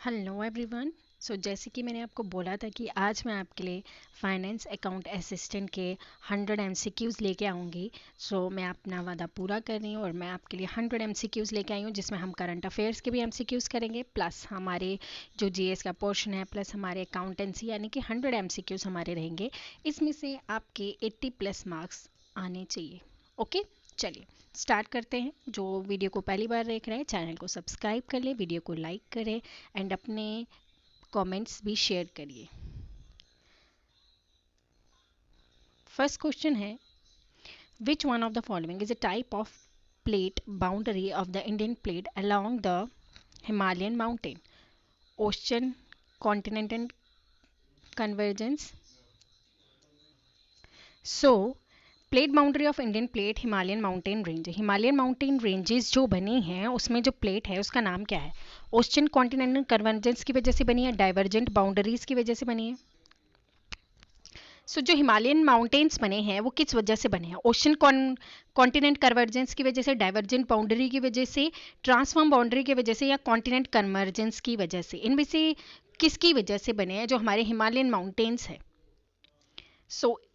Hello everyone. जैसे कि मैंने आपको बोला था कि आज मैं आपके लिए फाइनेंस अकाउंट असिस्टेंट के 100 एमसीक्यूज़ लेके आऊँगी। मैं अपना वादा पूरा कर रही हूँ और मैं आपके लिए 100 एमसीक्यूज़ लेके आई हूँ, जिसमें हम करंट अफेयर्स के भी एमसीक्यूज़ करेंगे, प्लस हमारे जो जीएस का पोर्शन है, प्लस हमारे अकाउंटेंसी यानी कि 100 एमसीक्यूज़ हमारे रहेंगे। इसमें से आपके 80 प्लस मार्क्स आने चाहिए। ओके, चलिए स्टार्ट करते हैं। जो वीडियो को पहली बार देख रहे हैं, चैनल को सब्सक्राइब कर ले, वीडियो को लाइक करें एंड अपने कमेंट्स भी शेयर करिए। फर्स्ट क्वेश्चन है, which one of the following is a type of plate boundary of the Indian plate along the Himalayan mountain? Ocean, continental convergence. So plate boundary of Indian plate Himalayan mountain range. Himalayan mountain ranges जो बनी हैं उसमें जो plate है उसका नाम क्या है? ओशन कॉन्टिनेंटल कन्वर्जेंस की वजह से बनी है, डाइवर्जेंट बाउंड्रीज की वजह से बनी है। जो हिमालयन माउंटेन्स बने हैं वो किस वजह से बने हैं? ओशन कॉन्टिनेंट कन्वर्जेंस की वजह से, डाइवर्जेंट बाउंड्री की वजह से, ट्रांसफॉर्म बाउंड्री की वजह से, या कॉन्टिनेंट कन्वर्जेंस की वजह से? इनमें से किसकी वजह से बने हैं जो हमारे हिमालयन माउंटेन्स है?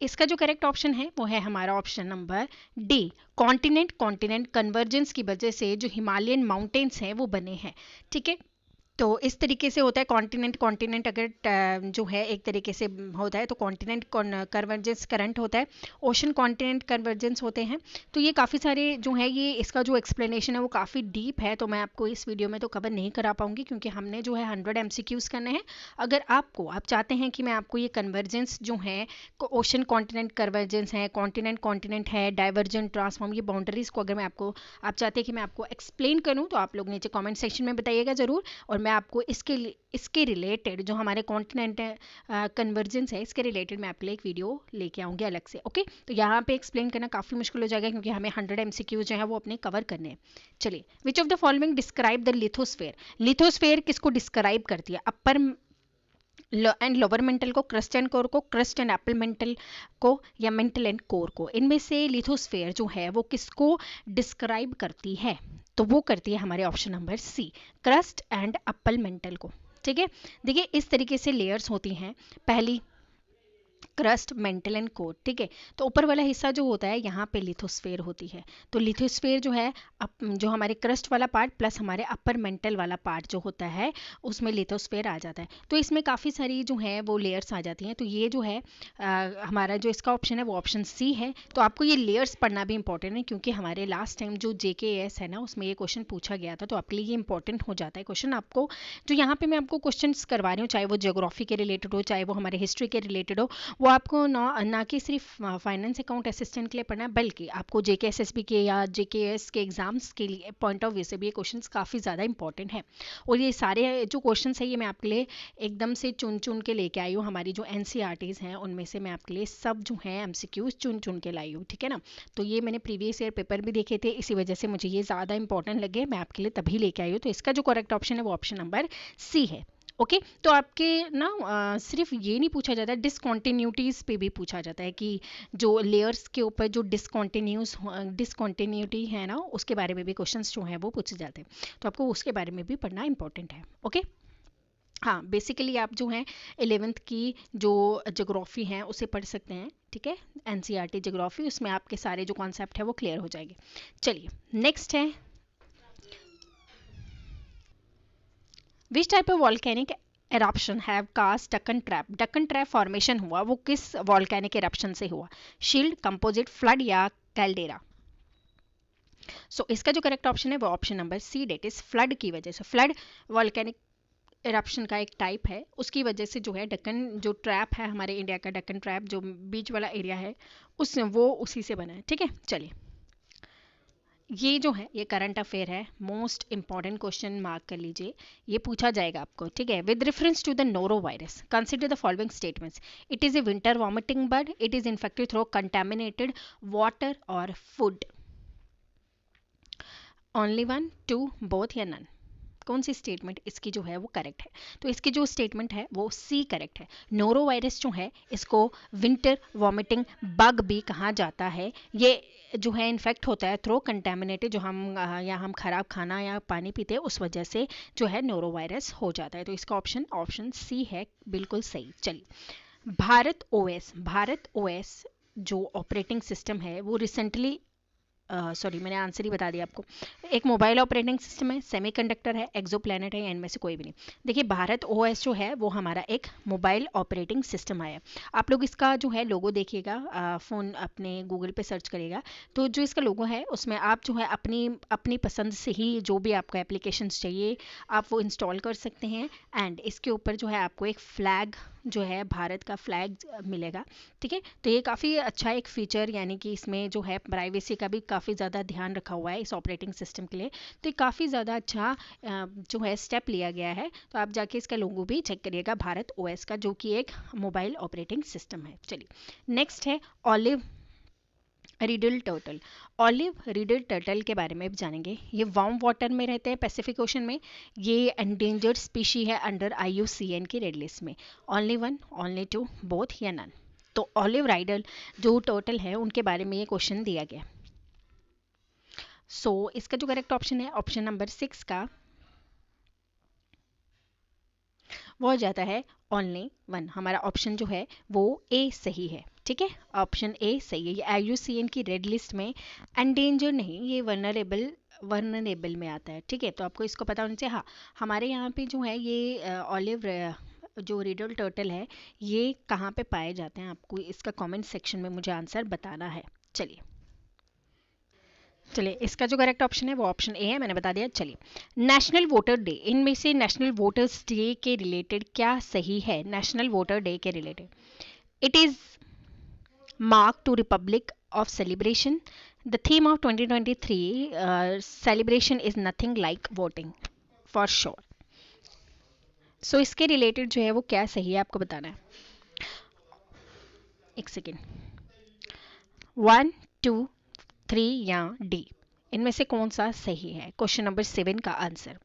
इसका जो करेक्ट ऑप्शन है वो है हमारा option number D, continent convergence की वजह से जो हिमालयन माउंटेन्स हैं वो बने हैं। ठीक है, तो इस तरीके से होता है। कॉन्टिनेंट अगर जो है एक तरीके से होता है तो कॉन्टिनेंट कन्वर्जेंस करंट होता है, ओशन कॉन्टिनेंट कन्वर्जेंस होते हैं। तो ये काफ़ी सारे जो है, ये इसका जो एक्सप्लेनेशन है वो काफ़ी डीप है, तो मैं आपको इस वीडियो में तो कवर नहीं करा पाऊंगी क्योंकि हमने जो है 100 एमसीक्यूज़ करने हैं। अगर आप चाहते हैं कि मैं आपको ये कन्वर्जेंस जो है, ओशन कॉन्टिनेंट कन्वर्जेंस है, कॉन्टिनेंट है, डाइवर्जेंट, ट्रांसफॉर्म, ये बाउंड्रीज को अगर आप चाहते हैं कि मैं आपको एक्सप्लेन करूँ तो आप लोग नीचे कॉमेंट सेक्शन में बताइएगा ज़रूर, और मैं आपको इसके रिलेटेड जो हमारे कॉन्टिनेंट कन्वर्जेंस है इसके रिलेटेड मैं आपके लिए एक वीडियो लेके आऊँगी अलग से। ओके, तो यहाँ पे एक्सप्लेन करना काफ़ी मुश्किल हो जाएगा क्योंकि हमें 100 एमसीक्यू जो है वो अपने कवर करने हैं। चलिए, which of the following describe the lithosphere? Lithosphere किसको डिस्क्राइब करती है? अपर एंड लोअर मेंटल को, क्रस्ट एंड कोर को, क्रस्ट एंड एप्पल मेंटल को, या मेंटल एंड कोर को? इनमें से लिथोस्फेयर जो है वो किसको डिस्क्राइब करती है? तो वो करती है हमारे option number C, crust and upper mantle को। ठीक है, देखिए इस तरीके से लेयर्स होती हैं। पहली क्रस्ट, मेंटल एंड कोर। ठीक है, तो ऊपर वाला हिस्सा जो होता है यहाँ पे लिथोस्फेयर होती है। तो लिथोस्फेयर जो है जो हमारे क्रस्ट वाला पार्ट प्लस हमारे अपर मेंटल वाला पार्ट जो होता है उसमें लिथोस्फेयर आ जाता है। तो इसमें काफ़ी सारी जो है वो लेयर्स आ जाती हैं। तो ये जो है हमारा जो इसका ऑप्शन है वो ऑप्शन सी है। तो आपको ये लेयर्स पढ़ना भी इंपॉर्टेंट है क्योंकि हमारे लास्ट टाइम जो JKS है ना उसमें ये क्वेश्चन पूछा गया था, तो आपके लिए ये इंपॉर्टेंट हो जाता है क्वेश्चन। आपको जो यहाँ पे मैं आपको क्वेश्चन करवा रही हूँ, चाहे वो ज्योग्राफी के रिलेटेड हो, चाहे वो हमारे हिस्ट्री के रिलेटेड हो, वो आपको ना कि सिर्फ फाइनेंस अकाउंट असिस्टेंट के लिए पढ़ना है, बल्कि आपको JKSSB के या JKS के एग्जाम्स के लिए पॉइंट ऑफ व्यू से भी ये क्वेश्चंस काफ़ी ज़्यादा इंपॉर्टेंट है। और ये सारे जो क्वेश्चंस है ये मैं आपके लिए एकदम से चुन चुन के लेके आई हूँ। हमारी जो NCERTs हैं उनमें से मैं आपके लिए सब जो है MCQs चुन चुन के लाई हूँ। ठीक है ना, तो ये मैंने प्रीवियस ईयर पेपर भी देखे थे, इसी वजह से मुझे ये ज़्यादा इंपॉर्टेंट लगे, मैं आपके लिए तभी लेके आई हूँ। तो इसका जो करेक्ट ऑप्शन है वो ऑप्शन नंबर सी है। ओके, तो आपके ना सिर्फ ये नहीं पूछा जाता है, डिसकॉन्टिन्यूटीज़ पे भी पूछा जाता है कि जो लेयर्स के ऊपर जो डिसकॉन्टिन्यूटी है ना उसके बारे में भी क्वेश्चंस जो हैं वो पूछे जाते हैं। तो आपको उसके बारे में भी पढ़ना इंपॉर्टेंट है। ओके, हाँ, बेसिकली आप जो हैं 11th की जो ज्योग्राफी हैं उसे पढ़ सकते हैं। ठीक है, NCERT ज्योग्राफी, उसमें आपके सारे जो कॉन्सेप्ट है वो क्लियर हो जाएंगे। चलिए नेक्स्ट है, which type of volcanic eruption have caused Deccan Trap? Deccan Trap formation हुआ वो किस वॉल्केनिक eruption से हुआ? शील्ड, कंपोजिट, फ्लड या कैल्डेरा? इसका जो करेक्ट ऑप्शन है वो option number C, that is flood की वजह से। फ्लड वॉल्केनिक eruption का एक टाइप है, उसकी वजह से जो है डक्कन जो ट्रैप है हमारे इंडिया का, डक्कन ट्रैप जो बीच वाला एरिया है वो उसी से बना है। ठीक है, चलिए ये जो है ये करंट अफेयर है, मोस्ट इंपॉर्टेंट क्वेश्चन मार्क कर लीजिए, ये पूछा जाएगा आपको। ठीक है, with reference to the noro virus consider the following statements. It is a winter vomiting bird, it is infected through contaminated water और food. Only one, two, both या नन? कौन सी स्टेटमेंट इसकी जो है वो करेक्ट है? तो इसकी जो स्टेटमेंट है वो सी करेक्ट है। नोरो वायरस जो है इसको विंटर वॉमिटिंग बग भी कहा जाता है। ये जो है इन्फेक्ट होता है थ्रो कंटेमिनेटेड, जो हम या हम खराब खाना या पानी पीते हैं उस वजह से जो है नोरो वायरस हो जाता है। तो इसका ऑप्शन सी है बिल्कुल सही। चलिए, भारत ओएस जो ऑपरेटिंग सिस्टम है वो रिसेंटली सॉरी मैंने आंसर ही बता दिया आपको। एक मोबाइल ऑपरेटिंग सिस्टम है, सेमीकंडक्टर है, एक्सोप्लैनेट है, या इनमें से कोई भी नहीं। देखिए, भारत ओएस जो है वो हमारा एक मोबाइल ऑपरेटिंग सिस्टम आया। आप लोग इसका जो है लोगो देखिएगा, फ़ोन अपने गूगल पे सर्च करिएगा, तो जो इसका लोगो है उसमें आप जो है अपनी अपनी पसंद से ही जो भी आपको एप्लीकेशंस चाहिए आप वो इंस्टॉल कर सकते हैं। एंड इसके ऊपर जो है आपको एक फ्लैग जो है भारत का फ्लैग मिलेगा। ठीक है, तो ये काफ़ी अच्छा एक फीचर, यानी कि इसमें जो है प्राइवेसी का भी काफ़ी ज़्यादा ध्यान रखा हुआ है इस ऑपरेटिंग सिस्टम के लिए। तो ये काफ़ी ज़्यादा अच्छा जो है स्टेप लिया गया है। तो आप जाके इसका लोगो भी चेक करिएगा, भारत ओएस का, जो कि एक मोबाइल ऑपरेटिंग सिस्टम है। चलिए, नेक्स्ट है olive riddle turtle. Olive riddle turtle के बारे में भी जानेंगे। ये वार्म वाटर में रहते हैं, पैसिफिक ओशन में। ये एंडेंजर्ड स्पीशी है अंडर IUCN की रेड लिस्ट में। Only one, only two, both या नन? तो ऑलिव राइडल जो टर्टल है उनके बारे में ये क्वेश्चन दिया गया। सो इसका जो करेक्ट ऑप्शन है ऑप्शन नंबर 6 का, वो हो जाता है ओनली वन। हमारा ऑप्शन जो है वो ए सही है। ठीक है, ऑप्शन ए सही है। ये IUCN की रेड लिस्ट में एंडेंजर नहीं, ये वर्नरेबल में आता है। ठीक है, तो आपको इसको पता होना चाहिए। हाँ, हमारे यहाँ पे जो है ये ऑलिव जो रिडल टर्टल है ये कहाँ पे पाए जाते हैं, आपको इसका कमेंट सेक्शन में मुझे आंसर बताना है। चलिए इसका जो करेक्ट ऑप्शन है वो ऑप्शन ए है, मैंने बता दिया। चलिए, नेशनल वोटर डे, इनमें से नेशनल वोटर्स डे के रिलेटेड क्या सही है? नेशनल वोटर डे के related, it is mark to republic of celebration. The theme of 2023 celebration is nothing like voting for sure. So इसके रिलेटेड जो है वो क्या सही है आपको बताना है। एक सेकेंड, 1, 2, 3 या डी, इनमें से कौन सा सही है? क्वेश्चन नंबर 7 का आंसर।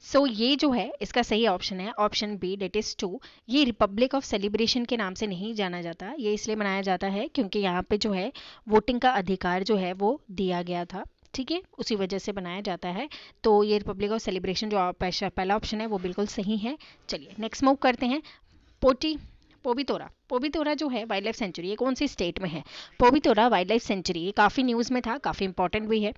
सो ये जो है इसका सही ऑप्शन है ऑप्शन बी, डेट इज 2। ये रिपब्लिक ऑफ सेलिब्रेशन के नाम से नहीं जाना जाता, ये इसलिए मनाया जाता है क्योंकि यहाँ पे जो है वोटिंग का अधिकार जो है वो दिया गया था। ठीक है, उसी वजह से बनाया जाता है। तो ये रिपब्लिक ऑफ सेलिब्रेशन जो पहला ऑप्शन है वो बिल्कुल सही है। चलिए नेक्स्ट मूव करते हैं। पोबितोरा जो है वाइल्ड लाइफ सेंचुरी, ये कौन सी स्टेट में है? पोबितोरा वाइल्ड लाइफ सेंचुरी, ये काफ़ी न्यूज़ में था, काफ़ी इंपॉर्टेंट भी है।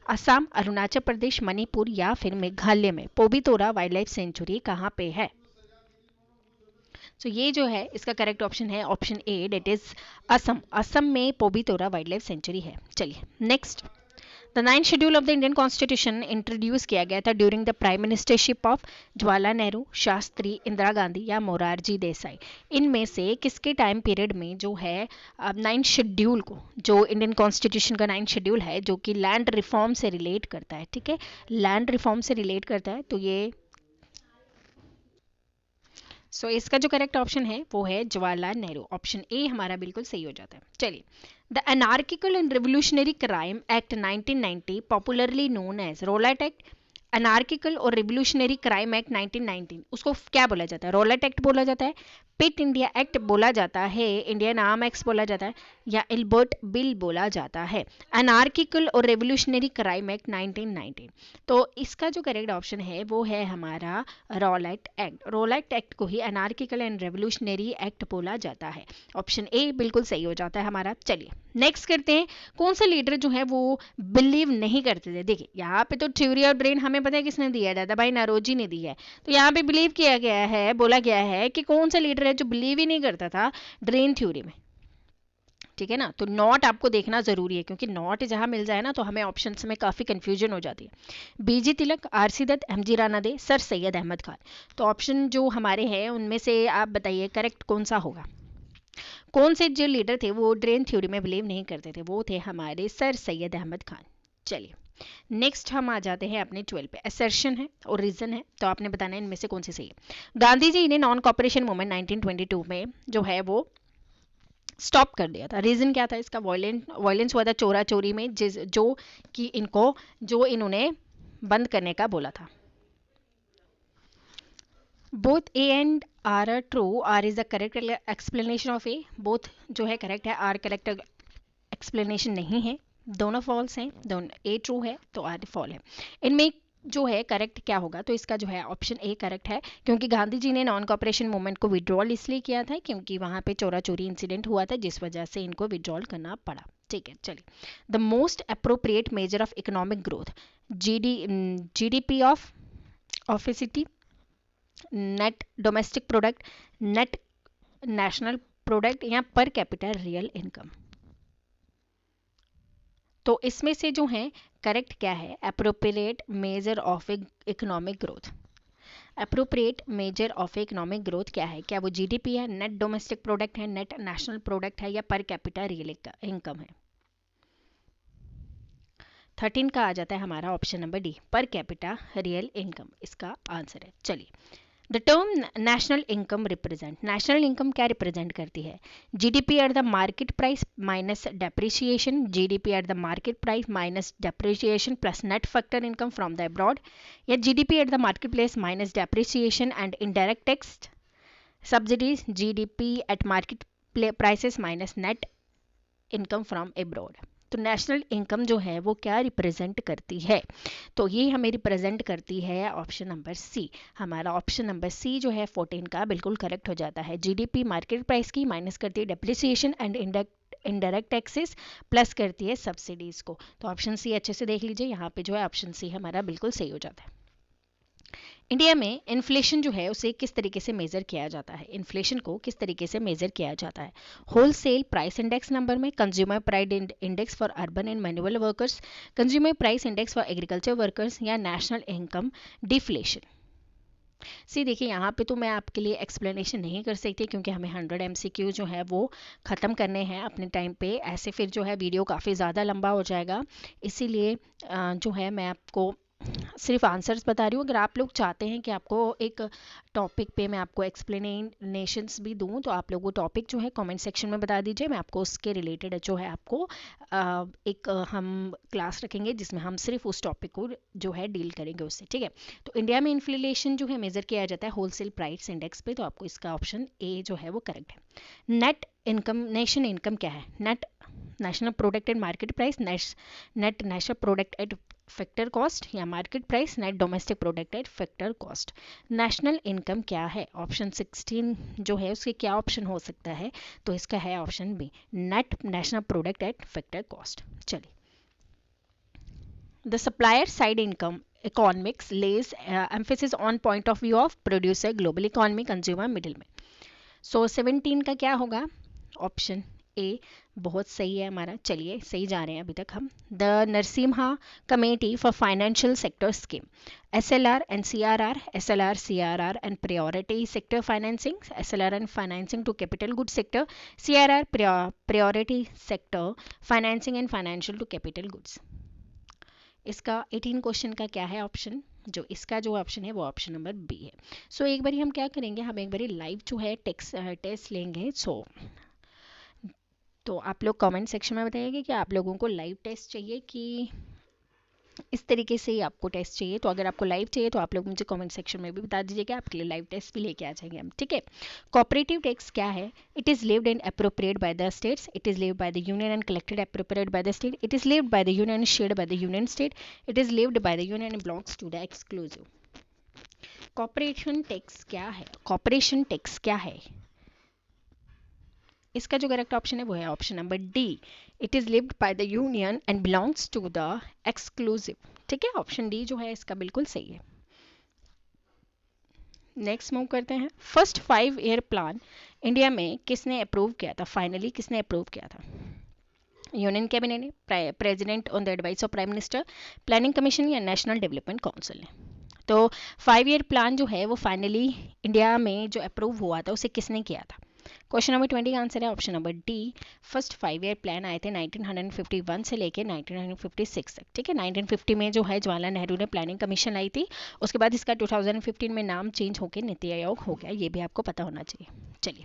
असम, अरुणाचल प्रदेश, मणिपुर या फिर मेघालय में पोबितोरा वाइल्ड लाइफ सेंचुरी कहाँ पे है? तो ये जो है इसका करेक्ट ऑप्शन है option A, that is Assam में पोबितोरा वाइल्ड लाइफ सेंचुरी है। चलिए next, the 9th schedule of the Indian constitution introduce किया गया था during the prime ministership of Jawaharlal Nehru, Shastri, Indira Gandhi या मोरारजी देसाई। इनमें से किसके टाइम पीरियड में जो है 9th शेड्यूल को, जो इंडियन कॉन्स्टिट्यूशन का 9th शेड्यूल है जो कि लैंड रिफॉर्म से रिलेट करता है, ठीक है, लैंड रिफॉर्म से रिलेट करता है, तो ये इसका जो करेक्ट ऑप्शन है वो है जवाहरलाल नेहरू, ऑप्शन ए हमारा बिल्कुल सही हो जाता है। चलिए, the anarchical and revolutionary crime act 1990 popularly known as Rowlatt act, anarchical और रिवोल्यूशनरी क्राइम एक्ट 1919 उसको क्या बोला जाता है? रोलैट एक्ट बोला जाता है, पिट इंडिया एक्ट बोला जाता है, इंडियन आर्म एक्ट बोला जाता है, या एल्बर्ट बिल बोला जाता है? अनार्किकल और रेवोल्यूशनरी क्राइम एक्ट 1919। तो इसका जो करेक्ट ऑप्शन है वो है हमारा रोलैट एक्ट। रोलैट एक्ट को ही अनार्किकल एंड रेवोल्यूशनरी एक्ट बोला जाता है, ऑप्शन ए बिल्कुल सही हो जाता है हमारा। चलिए नेक्स्ट करते हैं, कौन से लीडर जो है वो बिलीव नहीं करते थे? देखिए यहाँ पे तो थ्योरी ऑफ ड्रेन हमें पता है किसने दिया है, दादा भाई नौरोजी ने दी है। तो यहाँ पे बिलीव किया गया है, बोला गया है कि कौन सा लीडर है जो बिलीव ही नहीं करता था ड्रेन थ्योरी में। ठीक है ना, तो नॉट आपको देखना जरूरी है क्योंकि नॉट जहां मिल जाए ना तो हमें ऑप्शंस में काफी कंफ्यूजन हो जाती है। बीजी तिलक, आरसी दत्त, एमजी राणा दे, सर सैयद अहमद खान। तो ऑप्शन जो हमारे हैं उनमें से आप बताइए करेक्ट कौन सा होगा? कौन से जो लीडर थे वो ड्रेन थ्योरी में बिलीव नहीं करते थे? वो थे हमारे सर सैयद अहमद खान। चलिए नेक्स्ट हम आ जाते हैं अपने 12 पे। असर्शन है और रीजन है, तो आपने बताना है इनमें से कौन सी सही है। गांधी जी ने नॉन कॉपरेशन मूवमेंट 1922 में जो है वो स्टॉप कर दिया था। रीजन क्या था इसका? वायलेंस हुआ था चोरा चोरी में, जो इन्होंने बंद करने का बोला था। Both A and R are true, R is the correct explanation of A, both जो है करेक्ट है, आर करेक्ट एक्सप्लेनेशन नहीं है, दोनों फॉल्स हैं, दोनों ए ट्रू है तो आर फॉल है। इनमें जो है करेक्ट क्या होगा, तो इसका जो है ऑप्शन ए करेक्ट है, क्योंकि गांधी जी ने नॉन कॉपरेशन मूवमेंट को विड्रॉल इसलिए किया था क्योंकि वहां पे चोरा चोरी इंसिडेंट हुआ था जिस वजह से इनको विड्रॉल करना पड़ा। ठीक है, चलिए। The most appropriate measure of economic growth, GDP of ऑफिसिटी, net domestic product, net national product या पर कैपिटा रियल इनकम। तो इसमें से जो है करेक्ट क्या है, appropriate measure of economic growth. Appropriate measure of economic growth क्या है, क्या वो जीडीपी है, नेट डोमेस्टिक प्रोडक्ट है, नेट नेशनल प्रोडक्ट है या पर कैपिटा रियल इनकम है। 13 का आ जाता है हमारा option number D, per capita real income इसका आंसर है। चलिए, the term national income represent, national income क्या रिप्रेजेंट करती है, GDP at the market price minus depreciation, GDP at the market price minus depreciation plus net factor income from the abroad, या GDP at the market place minus depreciation and indirect tax subsidies, GDP at market prices minus net income from abroad. तो national income जो है वो क्या represent करती है, तो ये हमें रिप्रेजेंट करती है ऑप्शन नंबर सी। हमारा ऑप्शन नंबर सी जो है 14 का बिल्कुल करेक्ट हो जाता है। जीडीपी मार्केट प्राइस की माइनस करती है depreciation and indirect taxes plus करती है सब्सिडीज को। तो ऑप्शन सी अच्छे से देख लीजिए, यहाँ पे जो है ऑप्शन सी हमारा बिल्कुल सही हो जाता है। इंडिया में इन्फ्लेशन जो है उसे किस तरीके से मेजर किया जाता है, इन्फ्लेशन को किस तरीके से मेजर किया जाता है, होलसेल प्राइस इंडेक्स नंबर में, consumer price index for urban and manual workers, consumer price index for agriculture workers या नेशनल इनकम डिफ्लेशन। सी देखिए, यहाँ पे तो मैं आपके लिए एक्सप्लेनेशन नहीं कर सकती क्योंकि हमें 100 MCQ जो है वो ख़त्म करने हैं अपने टाइम पे, ऐसे फिर जो है वीडियो काफ़ी ज़्यादा लंबा हो जाएगा, इसीलिए जो है मैं आपको सिर्फ आंसर्स बता रही हूँ। अगर आप लोग चाहते हैं कि आपको एक टॉपिक पे मैं आपको एक्सप्लेनेशंस भी दूँ तो आप लोग वो टॉपिक जो है कमेंट सेक्शन में बता दीजिए, मैं आपको उसके रिलेटेड जो है आपको एक हम क्लास रखेंगे जिसमें हम सिर्फ उस टॉपिक को जो है डील करेंगे उससे। ठीक है, तो इंडिया में इन्फ्लेशन जो है मेजर किया जाता है होलसेल प्राइस इंडेक्स पे, तो आपको इसका ऑप्शन ए जो है वो करेक्ट है। नेट इनकम, नेशनल इनकम क्या है, net national product at market price, net national product at factor cost या market price, net domestic product at factor cost. National income क्या है, ऑप्शन 16 जो है उसके क्या ऑप्शन हो सकता है, तो इसका है option B, net national product at factor cost. चलिए, the supplier side income economics lays emphasis on point of view of producer, global economy, consumer, middleman. So 17 का क्या होगा, ऑप्शन ए बहुत सही है हमारा। चलिए, सही जा रहे हैं अभी तक हम। The Narasimha committee for financial sector scheme, SLR and CRR, SLR, CRR and priority sector financing, SLR and financing to capital goods sector, CRR priority sector financing and financial to capital goods। इसका 18 question का क्या है option, जो इसका जो option है वो option number B है। सो एक बारी हम क्या करेंगे, हम एक बारी लाइव जो है टेस्ट लेंगे। सो तो आप लोग कमेंट सेक्शन में बताइएगा कि आप लोगों को लाइव टेस्ट चाहिए कि इस तरीके से ही आपको टेस्ट चाहिए। तो अगर आपको लाइव चाहिए तो आप लोग मुझे कमेंट सेक्शन में भी बता दीजिएगा, आपके लिए लाइव टेस्ट भी लेके आ जाएंगे हम। ठीक है, कोऑपरेटिव टैक्स क्या है, it is levied and appropriate by the states, it is levied by the union and collected appropriate by the state, it is levied by the union shared by the union state, it is levied by the union and belongs to the exclusive. Corporation tax क्या है, corporation tax क्या है, इसका जो correct option है वो है option number D, it is levied by the union and belongs to the exclusive. ठीक है, ऑप्शन डी जो है इसका बिल्कुल सही है। नेक्स्ट मूव करते हैं। फर्स्ट 5 ईयर प्लान इंडिया में किसने अप्रूव किया था, फाइनली किसने अप्रूव किया था, यूनियन कैबिनेट ने, president on the advice of prime minister, planning commission या नेशनल डेवलपमेंट काउंसिल ने। तो 5 ईयर प्लान जो है वो फाइनली इंडिया में जो अप्रूव हुआ था उसे किसने किया था। क्वेश्चन नंबर 20 का आंसर है option number D, first 5 year plan आए थे 1951 से लेके 1956 तक। ठीक है, 1950 में जो है जवाहरलाल नेहरू ने प्लानिंग कमीशन लाई थी, उसके बाद इसका 2015 में नाम चेंज होकर नीति आयोग हो गया, ये भी आपको पता होना चाहिए। चलिए,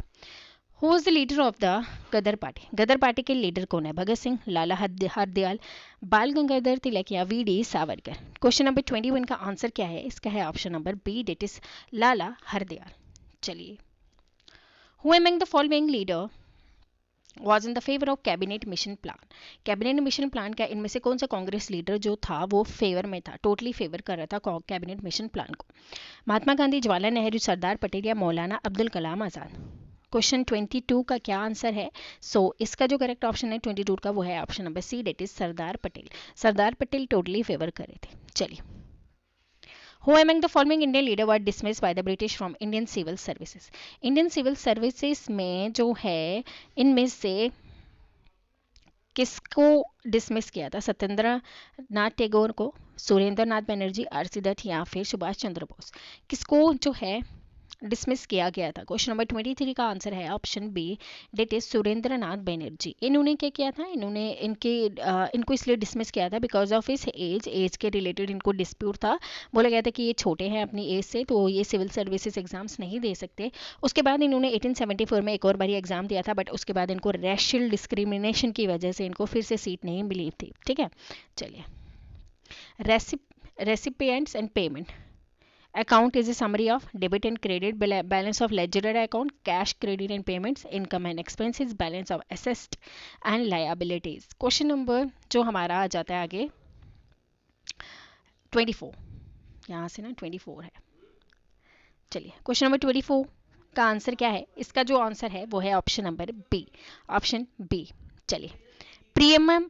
who is the leader of the Ghadar party? Ghadar party के लीडर कौन है? भगत सिंह, लाला हरदयाल, बाल गंगाधर तिलक या वी.डी. सावरकर? क्वेश्चन नंबर 21 का आंसर क्या है? इसका है option number B, that is Lala Hardayal. चलिए, who among the following leader was in the favour of cabinet mission plan? Cabinet mission plan का इनमें से कौन सा कांग्रेस लीडर जो था वो फेवर में था, टोटली फेवर कर रहा था कैबिनेट मिशन प्लान को? महात्मा गांधी, जवाहरलाल नेहरू, सरदार पटेल या मौलाना अब्दुल कलाम आजाद? क्वेश्चन 22 का क्या आंसर है? इसका जो करेक्ट ऑप्शन है 22 का वो है option number C, that is Sardar Patel. Sardar Patel totally favour कर रहे थे। चलिए, Who among the following Indian leader were dismissed by the British from Indian civil services? Indian civil services में जो है इनमें से किसको डिसमिस किया था? सत्येंद्र नाथ टैगोर को, सुरेंद्र नाथ बनर्जी, आर.सी. दत्त या फिर सुभाष चंद्र बोस? किसको जो है डिसमिस किया गया था? क्वेश्चन नंबर 23 का आंसर है option B, that is Surendra Nath Banerjee. इन्होंने क्या किया था? इन्होंने इनको इसलिए डिसमिस किया था बिकॉज ऑफ हिज एज के रिलेटेड इनको डिस्प्यूट था। बोला गया था कि ये छोटे हैं अपनी एज से, तो ये सिविल सर्विसेज एग्जाम्स नहीं दे सकते। उसके बाद इन्होंने 1874 में एक और बारी एग्जाम दिया था, बट उसके बाद इनको रेशियल डिस्क्रिमिनेशन की वजह से इनको फिर से सीट नहीं मिली थी। ठीक है, चलिए, recipients and payment account is a summary of debit and credit, balance of ledger account, cash, credit and payments, income and expenses, balance of assets and liabilities. Question number जो हमारा आ जाता है आगे 24, यहाँ से ना 24 है। चलिए, क्वेश्चन नंबर 24 का आंसर क्या है? इसका जो आंसर है वो है option number B, option B. चलिए, premium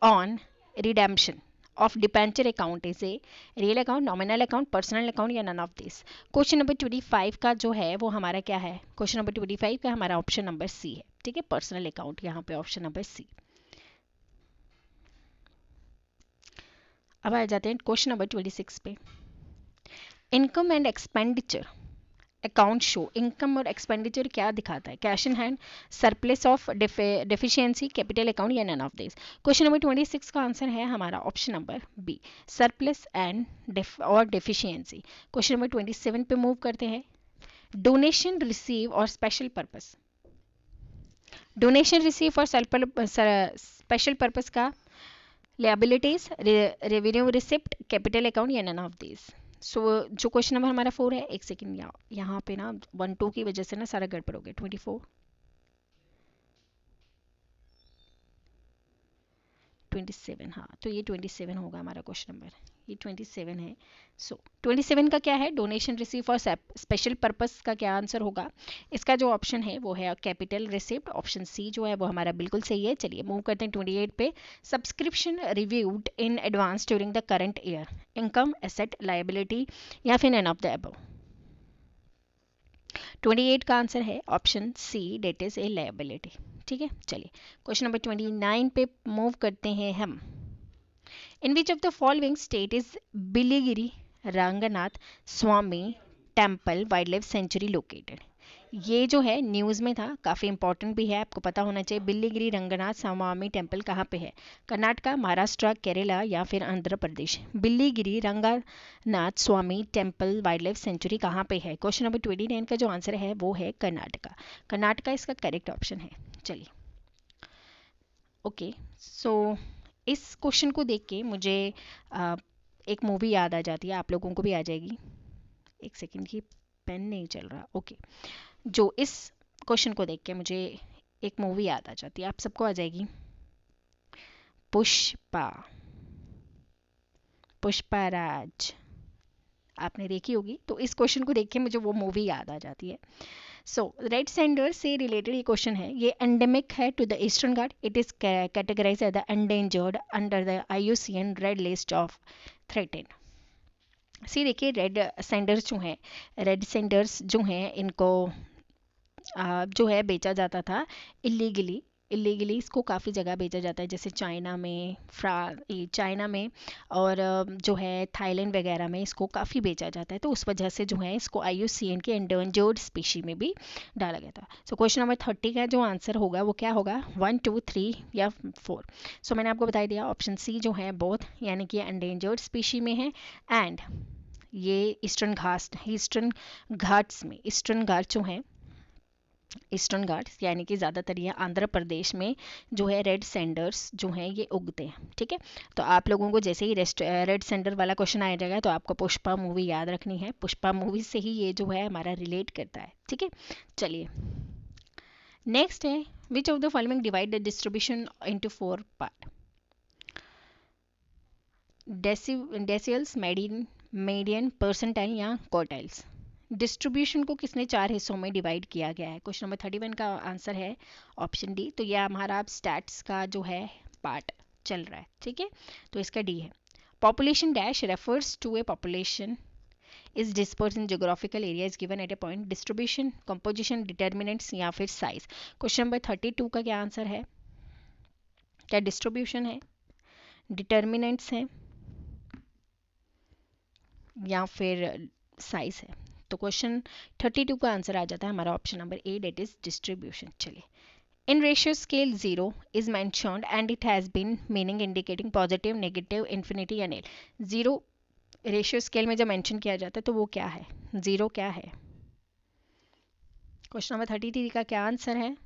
on redemption of debenture account is a real account, nominal account, personal account या none of these? Question number 25 का जो है वो हमारा क्या है? क्वेश्चन नंबर 25 का हमारा ऑप्शन नंबर सी है। ठीक है, पर्सनल अकाउंट, यहाँ पे ऑप्शन नंबर सी। अब आ जाते हैं क्वेश्चन नंबर 26 पे। Income and expenditure account show income और एक्सपेंडिचर क्या दिखाता है? Cash in hand, surplus of deficiency, capital account या none of this? Question number 26 का आंसर है हमारा option number B, surplus and और डेफिशिएंसी। क्वेश्चन नंबर 27 पे मूव करते हैं। डोनेशन रिसीव और स्पेशल पर्पस, डोनेशन रिसीव और स्पेशल पर्पस का liabilities, revenue receipt, capital account या नन ऑफ दिस? जो क्वेश्चन नंबर हमारा 4 है, एक सेकेंड यहाँ पे ना 1-2 की वजह से ना सारा गड़बड़ हो गया। 27, हाँ, तो ये 27 होगा हमारा क्वेश्चन नंबर, ये 27 है। 27 का क्या है? डोनेशन रिसीव और स्पेशल पर्पस का क्या आंसर होगा? इसका जो ऑप्शन है वो है कैपिटल रिसिप्ट, ऑप्शन सी जो है वो हमारा बिल्कुल सही है। चलिए, मूव करते हैं 28 पे। Subscription reviewed in advance during the current year, income, asset, liability या फिर नन ऑफ द अबव? 28 का आंसर है option C, that is a liability. ठीक है, चलिए, क्वेश्चन नंबर 29 पे मूव करते हैं हम। In which of the following state is Biligiri Ranganath Swamy temple wild life sanctuary located? ये जो है न्यूज़ में था, काफ़ी इंपॉर्टेंट भी है, आपको पता होना चाहिए। बिल्लीगिरी रंगनाथ स्वामी टेम्पल कहाँ पे है? कर्नाटका, महाराष्ट्र, केरला या फिर Andhra Pradesh? Biligiri Ranganath Swamy temple wild life sanctuary कहाँ पे है? क्वेश्चन नंबर 29 का जो आंसर है वो है कर्नाटका। कर्नाटका इसका करेक्ट ऑप्शन है। चलिए, ओके, इस क्वेश्चन को देख के मुझे एक मूवी याद आ जाती है, आप लोगों को भी आ जाएगी। एक सेकेंड की पेन नहीं चल रहा। ओके, जो इस क्वेश्चन को देख के मुझे एक मूवी याद आ जाती है, आप सबको आ जाएगी, पुष्पाराज, आपने देखी होगी। तो इस क्वेश्चन को देख के मुझे वो मूवी याद आ जाती है। रेड सैंडर्स से रिलेटेड ये क्वेश्चन है। ये एंडेमिक है to the eastern Ghat, it is categorised as the endangered under the IUCN red list of threatened. देखिए, रेड सैंडर्स जो हैं इनको जो है बेचा जाता था इलीगली इसको काफ़ी जगह बेचा जाता है, जैसे चाइना में और जो है थाईलैंड वगैरह में इसको काफ़ी बेचा जाता है। तो उस वजह से जो है इसको IUCN के एंडेंजर्ड स्पीशी में भी डाला गया था। क्वेश्चन नंबर 30 का जो आंसर होगा वो क्या होगा? 1, 2, 3 या 4? मैंने आपको बता दिया ऑप्शन सी जो है बोथ, यानी कि एंडेंजर्ड स्पीशी में है, एंड ये ईस्टर्न घाट्स जो हैं ईस्टर्न घाट्स, यानी कि ज़्यादातर ये आंध्र प्रदेश में जो है रेड सैंडर्स जो हैं ये उगते हैं। ठीक है, तो आप लोगों को जैसे ही रेड सैंडर वाला क्वेश्चन आ जाएगा तो आपको पुष्पा मूवी याद रखनी है, पुष्पा मूवी से ही ये जो है हमारा रिलेट करता है। ठीक है, चलिए नेक्स्ट है, which of the following divide the distribution into 4 part? Deciles, median, percentile या क्वार्टाइल्स। डिस्ट्रीब्यूशन को किसने 4 हिस्सों में डिवाइड किया गया है? क्वेश्चन नंबर 31 का आंसर है ऑप्शन डी। तो यह हमारा स्टैट्स का जो है पार्ट चल रहा है। ठीक है, तो इसका डी है। Population dash refers to a population is disperse in geographical area is given at a point. Distribution, composition, determinants या फिर साइज। क्वेश्चन नंबर 32 का क्या आंसर है? क्या डिस्ट्रीब्यूशन है, डिटर्मिनेंट्स है या फिर साइज है? तो क्वेश्चन 32 का आंसर आ जाता है हमारा option number A, that is distribution. चलिए, in ratio scale 0 is mentioned and it has been meaning indicating positive, negative, infinity या नील। 0 रेशियो स्केल में जब मेंशन किया जाता है तो वो क्या है? 0 क्या है? क्वेश्चन नंबर 33 का क्या आंसर है?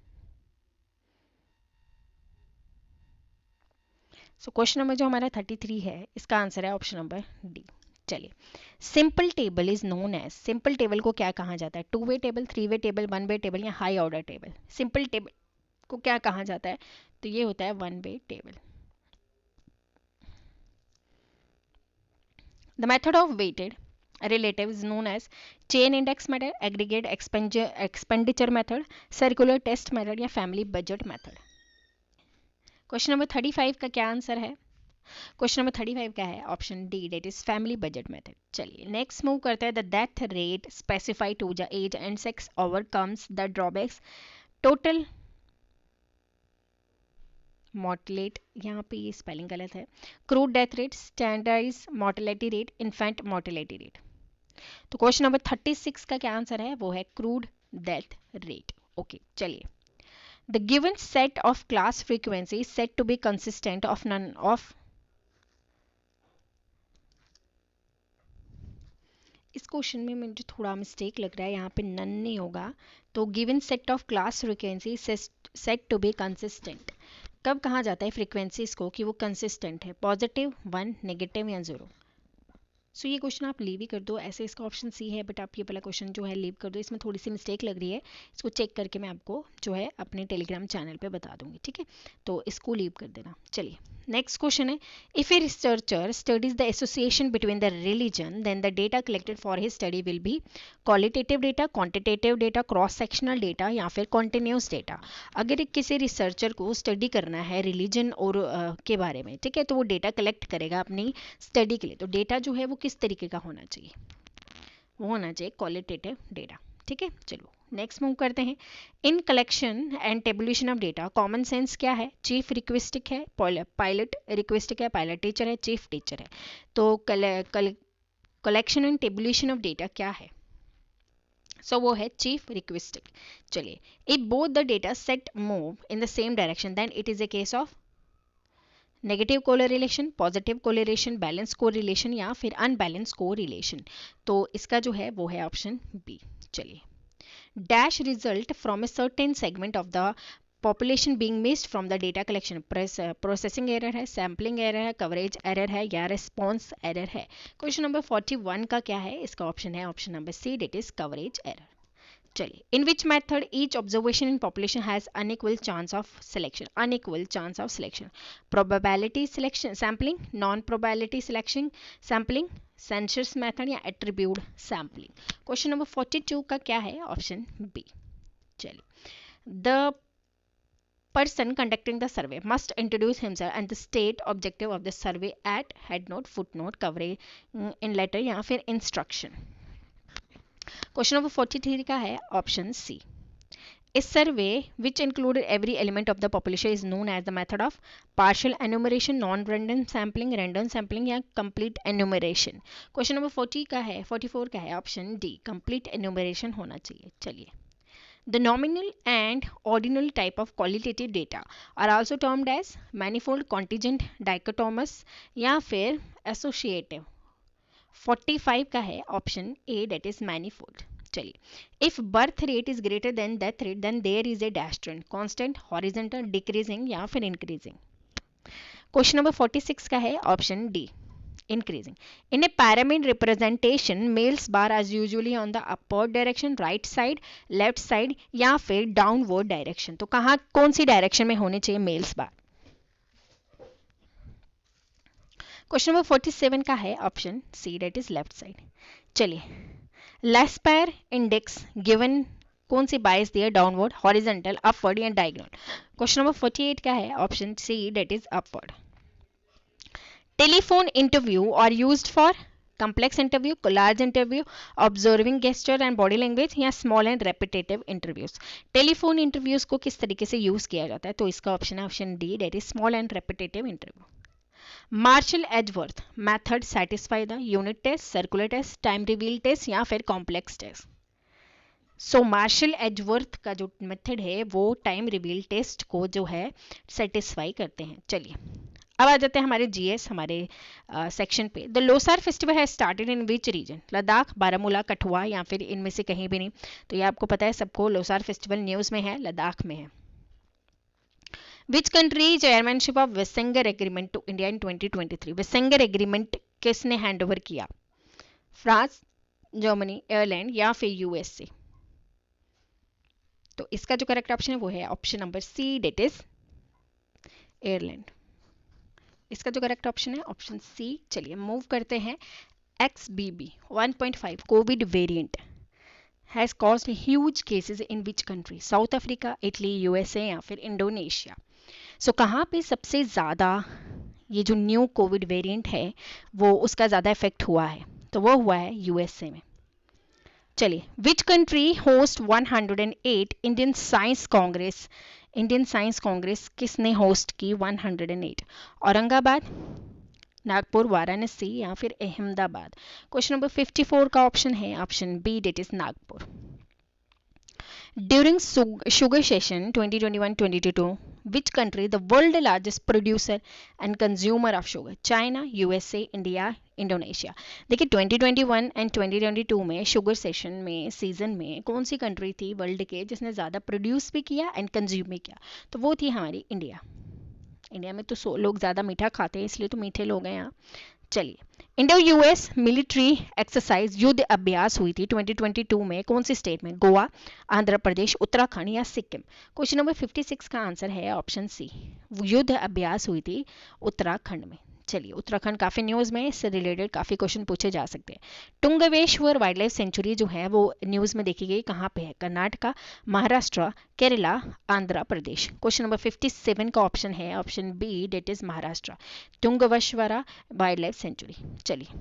सो क्वेश्चन नंबर जो हमारा 33 है इसका आंसर है ऑप्शन नंबर डी। चलिए, simple table is known as, simple table को क्या कहा जाता है? 2 way table, 3 way table, 1 way table या high order table? Simple table को क्या कहा जाता है? तो ये होता है 1 way table. The method of weighted relative is known as chain index method, aggregate expenditure method, circular test method या family budget method। Question number 35 का क्या आंसर है? क्वेश्चन नंबर 35 का है option D, that is family budget method. चलिए next move करते हैं। The death rate specified to the age and sex overcomes the drawbacks. Total mortality, यहाँ पे ये स्पेलिंग गलत है। Crude death rate, standardise mortality rate, infant mortality rate. तो question number 36 का क्या आंसर है? वो है क्रूड डेथ रेट। ओके, चलिए, the given set of class frequency set to be consistent of none of, इस क्वेश्चन में मुझे थोड़ा मिस्टेक लग रहा है, यहाँ पे नन नहीं होगा। तो given set of class frequency set to be consistent, कब कहा जाता है फ्रीक्वेंसीज को कि वो कंसिस्टेंट है? पॉजिटिव, 1, नेगेटिव या 0? सो ये क्वेश्चन आप लीव ही कर दो, ऐसे इसका ऑप्शन सी है, बट आप ये वाला क्वेश्चन जो है लीव कर दो। इसमें थोड़ी सी मिस्टेक लग रही है, इसको चेक करके मैं आपको जो है अपने टेलीग्राम चैनल पे बता दूंगी। ठीक है, तो इसको लीव कर देना। चलिए नेक्स्ट क्वेश्चन है, if a researcher studies the association between the religion then the data collected for his study will be qualitative data, quantitative data, cross sectional data या फिर कॉन्टिन्यूस डेटा। अगर किसी रिसर्चर को study करना है religion और के बारे में, ठीक है, तो वो डेटा कलेक्ट करेगा अपनी स्टडी के लिए, तो डेटा जो है वो किस तरीके का होना चाहिए? वो होना चाहिए क्वालिटेटिव डेटा। ठीक है, चलो नेक्स्ट मूव करते हैं। In collection and tabulation of data common sense क्या है? चीफ रिक्वेस्टिक है, पायलट रिक्वेस्टिक है, पायलट टीचर है, चीफ टीचर है। तो collection and tabulation of data क्या है? सो वो है चीफ रिक्वेस्टिक। चलिए, if both the data set move in the same direction then it is a case of negative correlation, positive correlation, balance correlation या फिर unbalance correlation. तो इसका जो है वो है ऑप्शन बी। चलिए, dash result from a certain segment of the population being missed from the data collection. Processing error है, सैम्पलिंग एरर है, कवरेज एरर है या रिस्पॉन्स एरर है? क्वेश्चन नंबर 41 का क्या है? इसका ऑप्शन है option number C, that is coverage error. चलिए, in which method each observation in population has unequal chance of selection? Unequal chance of selection, probability selection sampling, non probability selection sampling, census method या attribute sampling. Question number 42 का क्या है? Option B. चलिए, the person conducting the survey must introduce himself and the state objective of the survey at head note, footnote, coverage in letter या फिर instruction। Question number 43 का है option C. इस survey which included every element of the population is known as the method of partial enumeration, non random sampling, random sampling या complete enumeration. Question number 40 का है 44 का है ऑप्शन डी, कंप्लीट एन्यूमरेशन होना चाहिए। चलिए, the nominal and ordinal type of qualitative data are also termed as manifold, contingent, dichotomous या फिर associative। 45 का है option A, that is manifold. चलिए, if birth rate is greater than death rate then there is a dash trend, constant, horizontal, decreasing या फिर increasing. Question number 46 का है option D, increasing. In a pyramid representation, males bar are usually on the upward direction, right side, left side या फिर downward direction. तो कहाँ कौन सी direction में होने चाहिए मेल्स बार? क्वेश्चन नंबर 47 का है option C, that is left side. चलिए, लेफ्ट पैर इंडेक्स गिवन कौन सी बायस दिया, डाउनवर्ड, हॉरिजॉन्टल, अपवर्ड या डायगोनल? क्वेश्चन नंबर 48 का है option C, that is upward. Telephone interview are used for complex interview, large interview, observing gesture and body language या small and repetitive interviews. Telephone interviews को किस तरीके से use किया जाता है? तो इसका ऑप्शन है option D, that is small and repetitive interview. Marshall Edgeworth method satisfy the unit test, circular test, time रिवील टेस्ट या फिर complex test? So Marshall Edgeworth का जो मेथड है वो टाइम रिवील टेस्ट को जो है सेटिस्फाई करते हैं। चलिए, अब आ जाते हैं हमारे जीएस हमारे सेक्शन पे। द लोसार फेस्टिवल है started in which region? Ladakh, Baramulla, Kathua या फिर इनमें से कहीं भी नहीं? तो ये आपको पता है सबको, लोसार फेस्टिवल न्यूज में है, लद्दाख में है। Which country chairmanship of Wassenaar agreement to India in 2023? Wassenaar agreement किसने हैंड ओवर किया? फ्रांस, जर्मनी, आयरलैंड या फिर यूएसए? तो इसका जो करेक्ट ऑप्शन है वो है option number C, that is Ireland. इसका जो करेक्ट ऑप्शन है ऑप्शन सी। चलिए, मूव करते हैं। XBB 1.5 covid variant has caused huge cases in which country? South Africa, Italy, USA या फिर इंडोनेशिया? सो कहाँ पे सबसे ज़्यादा ये जो न्यू कोविड वेरिएंट है वो उसका ज़्यादा इफेक्ट हुआ है? तो वो हुआ है यूएसए में। चलिए, which country host 108 Indian science Congress? Indian science Congress किसने होस्ट की 108? औरंगाबाद, नागपुर, वाराणसी या फिर अहमदाबाद? क्वेश्चन नंबर 54 का ऑप्शन है option B, that is Nagpur. During sugar session 2021-2022 which country the world largest producer and consumer of sugar? China, USA, India, Indonesia? देखिए, 2021 and 2022 में sugar session में season में कौन सी कंट्री थी वर्ल्ड के जिसने ज़्यादा प्रोड्यूस भी किया एंड कंज्यूम भी किया? तो वो थी हमारी इंडिया। इंडिया में तो लोग ज़्यादा मीठा खाते हैं, इसलिए तो मीठे लोग हैं यहाँ। चलिए, इंडो यूएस मिलिट्री एक्सरसाइज युद्ध अभ्यास हुई थी 2022 में कौन सी स्टेट में? गोवा, आंध्र प्रदेश, उत्तराखंड या सिक्किम? क्वेश्चन नंबर 56 का आंसर है ऑप्शन सी, युद्ध अभ्यास हुई थी उत्तराखंड में। चलिए, उत्तराखंड काफ़ी न्यूज़ में, इससे रिलेटेड काफ़ी क्वेश्चन पूछे जा सकते हैं। टुंगवेश्वर वाइल्ड लाइफ सेंचुरी जो है वो न्यूज़ में देखी गई, कहाँ पे है? कर्नाटका, महाराष्ट्र, केरला, आंध्र प्रदेश? क्वेश्चन नंबर 57 का ऑप्शन है option B, that is Maharashtra, Tungareshwar wild life sanctuary. चलिए,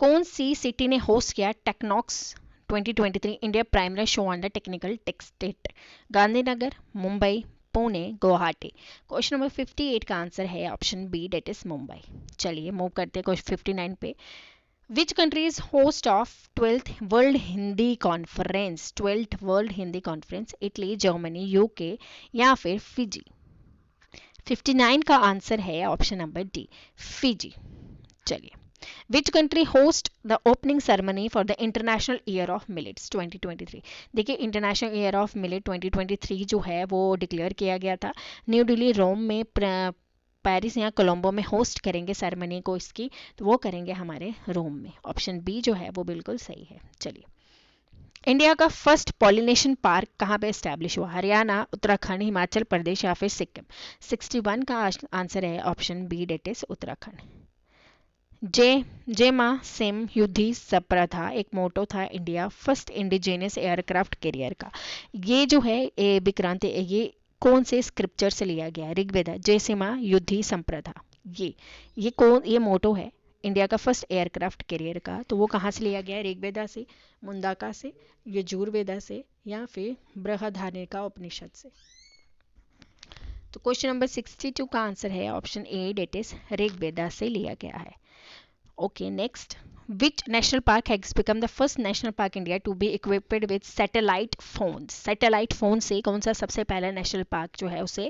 कौन सी सिटी ने होस्ट किया Technotex 2023 India primary show on the technical textile? Gandhinagar, Mumbai, Pune, Guwahati? Question number 58 का आंसर है option B, that is Mumbai. चलिए, मूव करते हैं क्वेश्चन 59 पे। Which country is host of 12th world Hindi conference? 12th world Hindi conference? Italy, Germany, UK या फिर Fiji? 59 का answer है ऑप्शन नंबर डी, फिजी। चलिए, which country host the opening ceremony for the international year of millets 2023? देखिए, international year of millet 2023 जो है वो declare किया गया था। न्यू दिल्ली, रोम में, पेरिस या कोलंबो में होस्ट करेंगे सेरेमनी को इसकी, तो वो करेंगे हमारे रोम में। ऑप्शन बी जो है वो बिल्कुल सही है। चलिए, इंडिया का फर्स्ट पॉलिनेशन पार्क कहाँ पे एस्टैब्लिश हुआ? हरियाणा, उत्तराखंड, हिमाचल प्रदेश या फिर सिक्किम? 61 का आंसर है option B, that is Uttarakhand. जेमा सेम युद्धि सप्रथा एक मोटो था India first indigenous aircraft carrier का। ये जो है विक्रांत, ये कौन से स्क्रिप्चर से लिया गया है? ऋग्वेदा, जयसीमा युद्धि संप्रदा। ये मोटो है इंडिया का फर्स्ट एयरक्राफ्ट कैरियर का, तो वो कहाँ से लिया गया है? ऋग्वेदा से, मुंडाका से, यजुर्वेदा से या फिर बृहदारण्यक उपनिषद से? तो क्वेश्चन नंबर 62 का आंसर है option A, that is Rigveda से लिया गया है। Okay, next, Which national park has become the first national park in India to be equipped with satellite phones? Satellite phone से कौन सा सबसे पहला नेशनल पार्क जो है उसे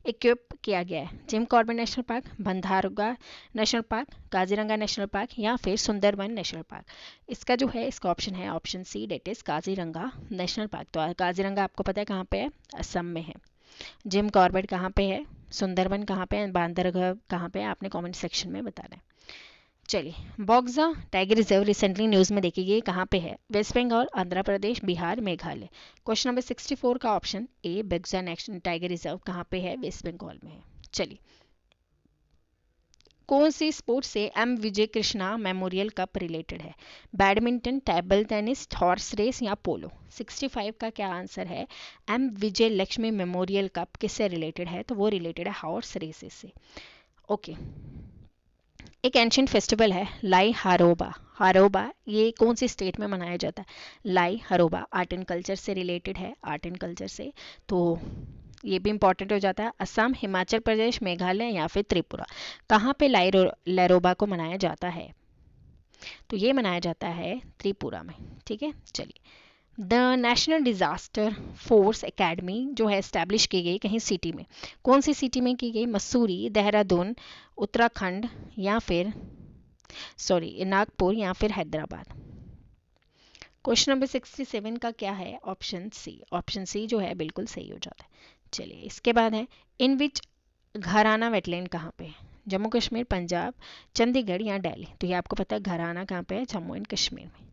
इक्विप किया गया है? Jim Corbett national park, Bandhavgarh national park, Kaziranga national park या फिर सुंदरबन नेशनल पार्क? इसका जो है इसका ऑप्शन है option C, that is Kaziranga national park. तो काजीरंगा आपको पता है कहाँ पे है? असम में है। जिम कॉर्बेट कहाँ पे है? सुंदरबन कहाँ पे है? बांदरगाह कहाँ पे है? आपने कमेंट सेक्शन में बताना है। चलिए, Buxa tiger reserve recently news में देखिए ये कहाँ पे है? West Bengal, Andhra Pradesh, Bihar, Meghalaya. Question number 64 का option A Buxa national tiger reserve कहाँ पे है? वेस्ट बंगाल में है। चलिए, कौन सी स्पोर्ट से M Vijay Krishna memorial cup related है? Badminton, table tennis, horse race या पोलो? 65 का क्या आंसर है? M Vijay Lakshmi memorial cup किससे रिलेटेड है? तो वो रिलेटेड है हॉर्स रेसेस से। ओके, एक एंशियंट फेस्टिवल है लाई हारोबा। हारोबा ये कौन सी स्टेट में मनाया जाता है? लाई हारोबा आर्ट एंड कल्चर से रिलेटेड है, आर्ट एंड कल्चर से, तो ये भी इंपॉर्टेंट हो जाता है। असम, हिमाचल प्रदेश, मेघालय या फिर त्रिपुरा? कहाँ पे लाई लैरोबा को मनाया जाता है? तो ये मनाया जाता है त्रिपुरा में। ठीक है, चलिए, the national disaster force academy जो है एस्टैब्लिश की गई कहीं सिटी में, कौन सी सिटी में की गई? मसूरी, देहरादून, उत्तराखंड या फिर नागपुर या फिर हैदराबाद? क्वेश्चन नंबर 67 का क्या है? ऑप्शन सी। ऑप्शन सी जो है बिल्कुल सही हो जाता है। चलिए, इसके बाद है इन विच घराना वेटलैंड कहाँ पे है? जम्मू कश्मीर, पंजाब, चंडीगढ़ या दिल्ली? तो ये आपको पता है घराना कहाँ पे है? जम्मू एंड कश्मीर में।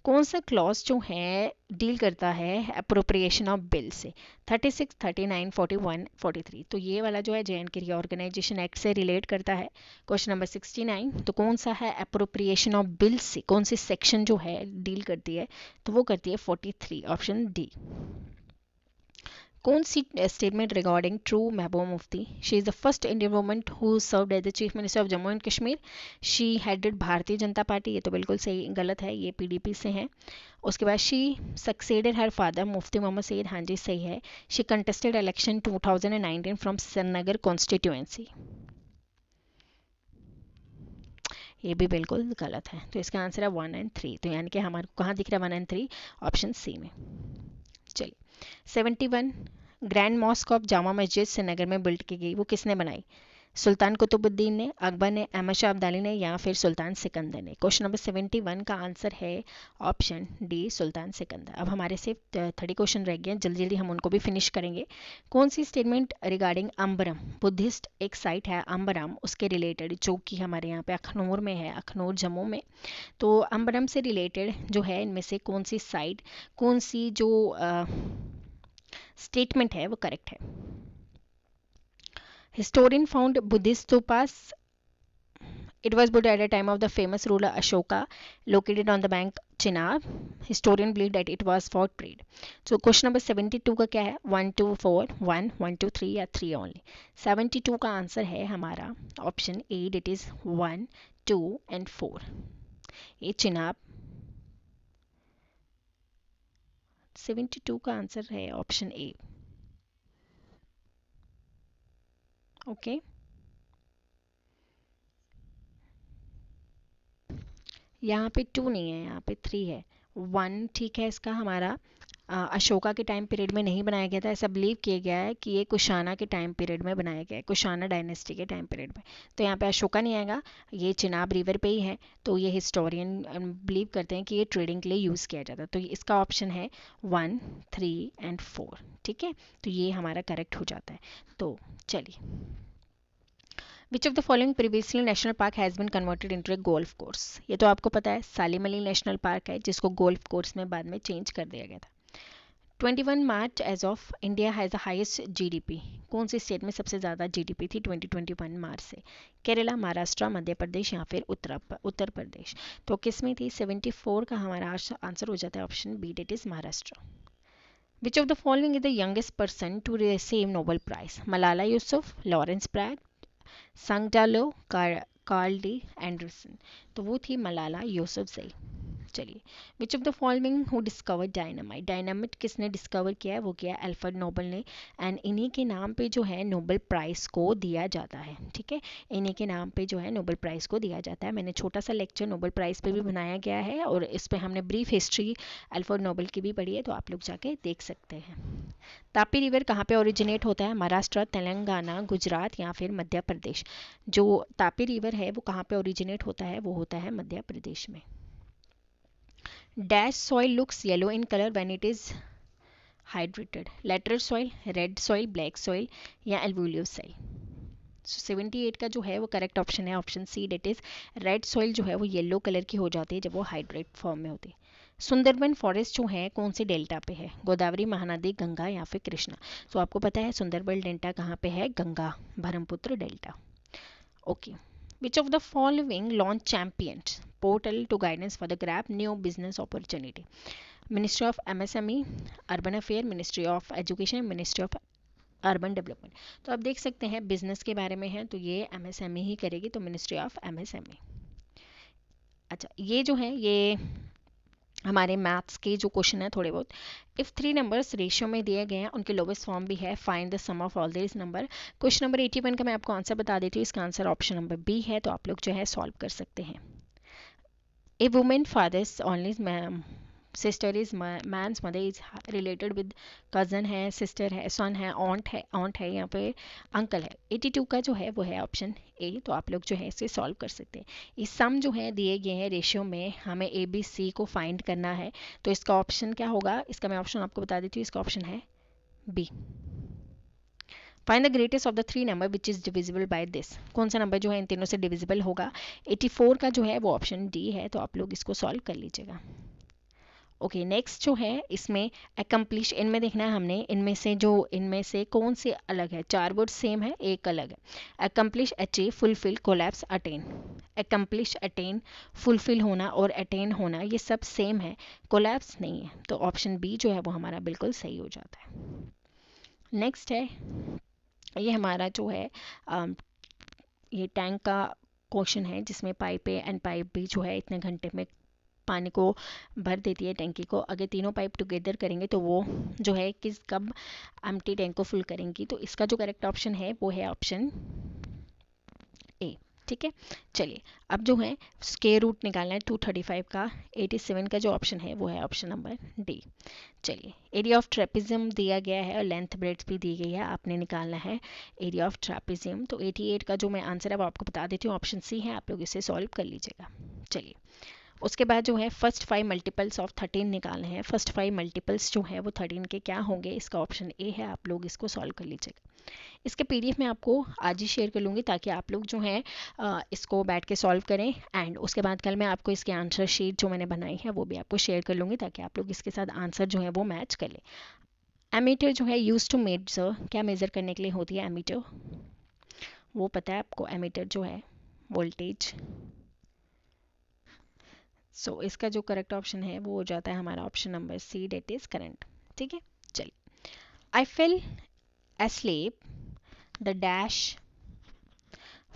कौन सा क्लॉज जो है डील करता है अप्रोप्रिएशन ऑफ बिल से? 36, 39, 41, 43? तो ये वाला जो है JNK रीऑर्गेनाइजेशन एक्ट से रिलेट करता है। क्वेश्चन नंबर 69, तो कौन सा है अप्रोप्रिएशन ऑफ बिल से? कौन सी सेक्शन जो है डील करती है? तो वो करती है 43, ऑप्शन डी। कौन सी statement regarding true Mehbooba Mufti? She is the first Indian woman who served as the chief minister of Jammu and Kashmir. She headed Bharatiya Janata party, ये तो बिल्कुल सही, गलत है, ये PDP से हैं। उसके बाद शी सक्सेडेड हर फादर मुफ्ती मोहम्मद सईद, हाँ जी सही है। She contested election 2019 from Srinagar constituency, ये भी बिल्कुल गलत है। तो इसका आंसर है 1 और 3। तो यानी कि हमारे को कहाँ दिख रहा है 1 और 3? ऑप्शन सी में। चलिए, 71 grand mask of Jama Masjid Srinagar में बिल्ड की गई, वो किसने बनाई? सुल्तान कुतुबुद्दीन ने, अकबर ने, अहमद शाह अब्दाली ने या फिर सुल्तान सिकंदर ने? क्वेश्चन नंबर 71 का आंसर है ऑप्शन डी, सुल्तान सिकंदर। अब हमारे सिर्फ 30 क्वेश्चन रह गए हैं, जल्दी जल्दी हम उनको भी फिनिश करेंगे। कौन सी स्टेटमेंट रिगार्डिंग अंबरम बुद्धिस्ट एक साइट है अंबरम, उसके रिलेटेड, जो कि हमारे यहाँ पे अखनूर में है, अखनूर जम्मू में। तो अंबरम से रिलेटेड जो है इनमें से कौन सी साइट, कौन सी जो स्टेटमेंट है वो करेक्ट है? Historian found Buddhist stupas. It was built at the time of the famous ruler Ashoka, located on the bank Chenab. Historian believe that it was for trade. So question number 72 का क्या है? 1, 2, 4, 1, 1, 2, 3 या 3 only? 72 का answer है हमारा option A, it is 1, 2 and 4। ये चिनाब 72 का answer है ऑप्शन ए। ओके, यहाँ पे 2 नहीं है, यहाँ पे 3 है। 1 ठीक है, इसका हमारा अशोका के टाइम पीरियड में नहीं बनाया गया था, ऐसा बिलीव किया गया है कि ये कुशाना के टाइम पीरियड में बनाया गया है, कुशाना डायनेस्टी के टाइम पीरियड में। तो यहाँ पे अशोका नहीं आएगा, ये चिनाब रिवर पे ही है। तो ये हिस्टोरियन बिलीव करते हैं कि ये ट्रेडिंग के लिए यूज़ किया जाता है। तो इसका ऑप्शन है 1, 3 and 4। ठीक है, तो ये हमारा करेक्ट हो जाता है। तो चलिए, which of the following previously national park has been converted into A golf course? ये तो आपको पता है सालिम अली नेशनल पार्क है, जिसको गोल्फ कोर्स में बाद में चेंज कर दिया गया था। 21 March as of India has the highest GDP। कौन सी स्टेट में सबसे ज़्यादा GDP थी 2021 मार्च से? केरला, महाराष्ट्र, मध्य प्रदेश या फिर उत्तर प्रदेश? तो किस में थी? 74 का हमारा आंसर हो जाता है option B, that is Maharashtra. Which of the following is the youngest person to receive Nobel prize? Malala Yousuf, Lawrence Bragg, संगडालो, कार्ल डी एंडरसन? तो वो थी मलाला यूसुफजई। चलिए, which of the following who discover dynamite, dynamite किसने डिस्कवर किया है, वो किया अल्फ्रेड नोबल ने, एंड इन्हीं के नाम पे जो है नोबेल प्राइज़ को दिया जाता है, ठीक है, इन्हीं के नाम पे जो है नोबेल प्राइज़ को दिया जाता है। मैंने छोटा सा लेक्चर नोबेल प्राइज़ पे भी बनाया गया है और इस पे हमने ब्रीफ हिस्ट्री अल्फ्रेड नोबल की भी पढ़ी है, तो आप लोग जाके देख सकते हैं। तापी रिवर कहाँ पे ओरिजिनेट होता है, महाराष्ट्र, तेलंगाना, गुजरात या फिर मध्य प्रदेश। जो तापी रिवर है वो कहाँ पे ओरिजिनेट होता है, वो होता है मध्य प्रदेश में। Dash soil looks yellow in color when it is hydrated. Lateral soil, red soil, black soil या alluvial soil. So 78 का जो है वो करेक्ट ऑप्शन है option C, that is red soil जो है वो येलो कलर की हो जाती है जब वो हाइड्रेट फॉर्म में होती है। सुंदरबन फॉरेस्ट जो है कौन से डेल्टा पे है, गोदावरी, महानदी, गंगा या फिर कृष्णा। तो आपको पता है सुंदरबन डेल्टा कहाँ पे है, Ganga Brahmaputra delta. Okay, which of the following launch champions portal to guidance for the grab new business opportunity? Ministry of MSME, Urban Affairs, Ministry of Education, Ministry of urban development. तो आप देख सकते हैं बिजनेस के बारे में है तो ये MSME ही करेगी, तो मिनिस्ट्री ऑफ MSME। अच्छा, ये जो है ये हमारे मैथ्स के जो क्वेश्चन है थोड़े बहुत। इफ 3 नंबर्स रेशियो में दिए गए हैं, उनके लोवेस्ट फॉर्म भी है, find the sum of all this number. Question number 81 का मैं आपको आंसर बता देती हूँ, इसका आंसर ऑप्शन नंबर बी है, तो आप लोग जो है सॉल्व कर सकते हैं। A women fathers only sister is man's mother is related with cousin है, सिस्टर है, सन है, ऑन्ट है यहाँ पे अंकल है। 82 का जो है वो है ऑप्शन ए, तो आप लोग जो है इसे सॉल्व कर सकते हैं। इस सम जो है दिए गए हैं रेशियो में, हमें ए बी सी को फाइंड करना है, तो इसका ऑप्शन क्या होगा, इसका मैं ऑप्शन आपको बता देती हूँ, इसका ऑप्शन है B. Find the greatest of the 3 number which is divisible by this, कौन सा नंबर जो है इन तीनों से डिविजिबल होगा। 84 का जो है वो ऑप्शन डी है, तो आप लोग इसको सॉल्व कर लीजिएगा। ओके, नेक्स्ट जो है इसमें अकम्प्लिश, इनमें देखना है हमने इनमें से कौन से अलग है, 4 वर्ड सेम है, एक अलग है। Accomplish, achieve, fulfil, collapse, attain. Accomplish, attain, fulfil होना और अटेन होना ये सब सेम है, कोलैप्स नहीं है, तो ऑप्शन बी जो है वो हमारा बिल्कुल सही हो जाता है। नेक्स्ट है ये हमारा जो है ये टैंक का क्वेश्चन है, जिसमें pipe A and pipe B जो है इतने घंटे में पानी को भर देती है टैंकी को। अगर तीनों पाइप टुगेदर करेंगे तो वो जो है किस कब एम्प्टी टैंक को फुल करेंगी, तो इसका जो करेक्ट ऑप्शन है वो है ऑप्शन ए, ठीक है। चलिए, अब जो है स्क्वायर रूट निकालना है 235 का, 87 का जो ऑप्शन है वो है ऑप्शन नंबर डी। चलिए, एरिया ऑफ ट्रेपिज्म दिया गया है और लेंथ ब्रेड्थ भी दी गई है, आपने निकालना है एरिया ऑफ ट्रेपिज्म। तो 88 का जो मैं आंसर है वो आपको बता देती हूँ, ऑप्शन सी है, आप लोग इसे सॉल्व कर लीजिएगा। चलिए, उसके बाद जो है फर्स्ट 5 मल्टीपल्स ऑफ 13 निकालने हैं। फर्स्ट 5 मल्टीपल्स जो है वो 13 के क्या होंगे, इसका ऑप्शन ए है, आप लोग इसको सॉल्व कर लीजिएगा। इसके PDF मैं आपको आज ही शेयर कर लूँगी ताकि आप लोग जो है इसको बैठ के सॉल्व करें, एंड उसके बाद कल मैं आपको इसकी आंसर शीट जो मैंने बनाई है वो भी आपको शेयर कर लूँगी ताकि आप लोग इसके साथ आंसर जो है वो मैच कर लें। एमीटर जो है यूज टू मेजर, क्या मेज़र करने के लिए होती है एमीटर, वो पता है आपको। एमीटर जो है वोल्टेज, सो इसका जो करेक्ट ऑप्शन है वो हो जाता है हमारा option number C, that is current, ठीक है। चलिए, I fell asleep the dash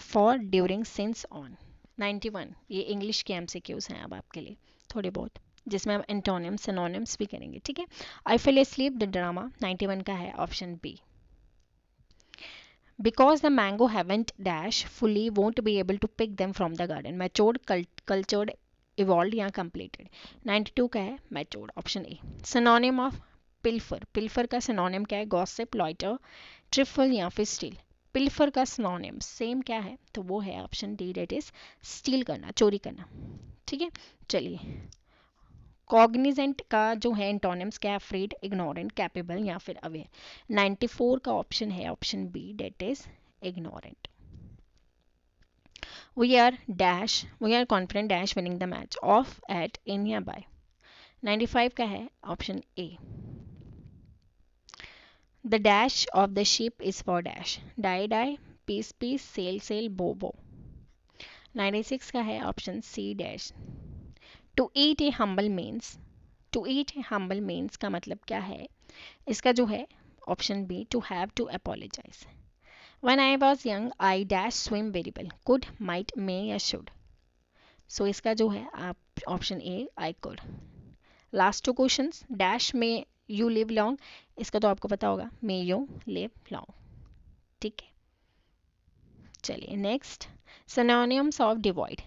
for during since on 91, ये इंग्लिश के MCQs हैं अब आपके लिए थोड़े बहुत, जिसमें हम एंटोनिम्स सिनोनिम्स भी करेंगे, ठीक है। I fell asleep the drama 91 का है option B. Because the mango haven't dash fully won't be able to pick them from the garden, matured, cultured, evolved या completed। 92 का है matured, option A. Synonym of pilfer, pilfer का synonym क्या है, gossip, loiter, trifle या फिर steel. पिल्फर का synonym same क्या है, तो वो है option D, that is steal करना, चोरी करना, ठीक है। चलिए, कॉग्निजेंट का जो है एंटोनिम्स क्या है, अफ्रेड, इग्नोरेंट, कैपेबल या फिर अवेयर। 94 का ऑप्शन है option B, that is ignorant. we are confident dash winning the match off at in या by। 95 का है option A. the dash of the ship is for dash, die, peace, sail, bow। 96 का है option C, dash. to eat a humble means का मतलब क्या है, इसका जो है option B, to have to apologize। When I was young, I dash swim very well, could, might, may या should। सो इसका जो है आप option A I could. Last two questions, dash में यू लिव लॉन्ग, इसका तो आपको पता होगा, मे यू लिव लॉन्ग। ठीक है, चलिए next, synonyms of devoid,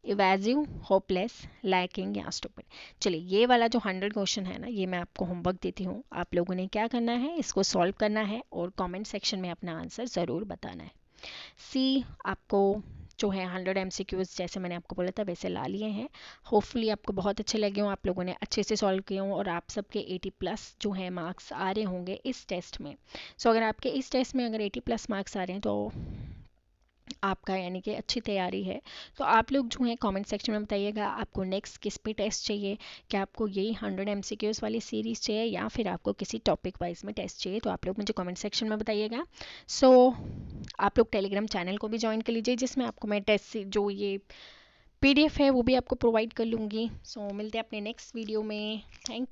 evasive, hopeless, lacking या स्टूपिड। चलिए ये वाला जो 100 क्वेश्चन है ना, ये मैं आपको होमवर्क देती हूँ, आप लोगों ने क्या करना है, इसको सॉल्व करना है और कमेंट सेक्शन में अपना आंसर ज़रूर बताना है। सी आपको जो है 100 MCQs जैसे मैंने आपको बोला था वैसे ला लिए हैं। होपफुली आपको बहुत अच्छे लगे हों, आप लोगों ने अच्छे से सॉल्व किए हों और आप सबके 80+ जो है मार्क्स आ रहे होंगे इस टेस्ट में। सो अगर आपके इस टेस्ट में अगर 80+ मार्क्स आ रहे हैं तो आपका यानी कि अच्छी तैयारी है। तो आप लोग जो है कमेंट सेक्शन में बताइएगा आपको नेक्स्ट किस पे टेस्ट चाहिए, क्या आपको यही 100 MCQs वाली सीरीज़ चाहिए या फिर आपको किसी टॉपिक वाइज में टेस्ट चाहिए, तो आप लोग मुझे कमेंट सेक्शन में बताइएगा। सो आप लोग टेलीग्राम चैनल को भी ज्वाइन कर लीजिए जिसमें आपको मैं टेस्ट जो ये PDF है वो भी आपको प्रोवाइड कर लूँगी। सो मिलते हैं अपने नेक्स्ट वीडियो में। थैंक